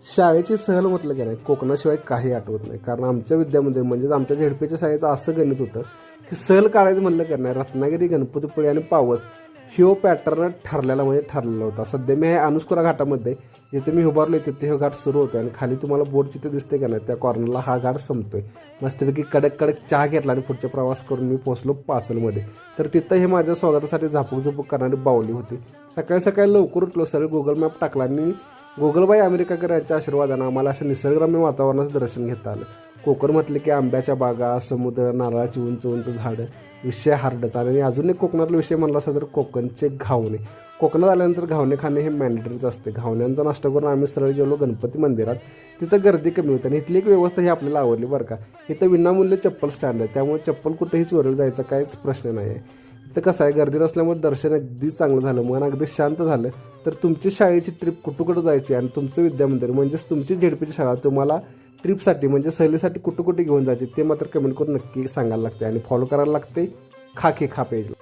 शाळेची सहल म्हटलं की नाही कोकणाशिवाय काही आठवत नाही. कारण आमच्या विद्यामंदिर म्हणजेच आमच्या झेडपीच्या शाळेचं असं गणित होतं की सहल काढायचं म्हणलं की नाही रत्नागिरी, गणपतीपुळे आणि पावस ह्यो पॅटर्न ठरलेला होता. सध्या मी आहे अनुस्कुरा घाटामध्ये, जिथे मी उभारलो तिथे हे घाट सुरू होते आणि खाली तुम्हाला बोर्ड जिथे दिसते का नाही त्या कॉर्नरला हा घाट संपतोय. मस्तपैकी कडक कडक चहा घेतला आणि पुढचा प्रवास करून मी पोहोचलो पाचलमध्ये. तर तिथं हे माझ्या स्वागतासाठी झापूक करणारी बावली होती. सकाळी सकाळी लवकर उठलो, सरळ गुगल मॅप टाकला आणि गोगलबाई अमेरिकाकर यांच्या आशीर्वादानं आम्हाला असं निसर्गरम्य वातावरणाचं दर्शन घेता आलं. कोकण म्हटलं की आंब्याच्या बागा, समुद्र, नारळाची उंच उंच झाडं, विषय हार्डच. आणि अजून एक कोकणातला विषय म्हणला असता तर कोकणचे घावणे. कोकणात आल्यानंतर घावणे खाणे हे मॅन्डेटरीच असते. घावण्यांचा नाश्ता करून आम्ही सरळ गेलो गणपती मंदिरात. तिथं गर्दी कमी होती आणि इथली एक व्यवस्था ही आपल्याला आवडली बरं का. इथं विनामूल्य चप्पल स्टँड आहे, त्यामुळे चप्पल कुठेही चोरीला जायचा काहीच प्रश्न नाही आहे. इथं कसं आहे, गर्दी नसल्यामुळे दर्शन अगदी चांगलं झालं, मन अगदी शांत झालं. तर तुमची शाळेची ट्रिप कुठं जायची आणि तुमचं विद्यामंदिर म्हणजेच तुमची झेडपीची शाळा तुम्हाला ट्रिपसाठी म्हणजे सहलीसाठी कुठं घेऊन जायची ते मात्र कमेंट करून नक्की सांगायला लागते आणि फॉलो करायला लागते खा पेजला.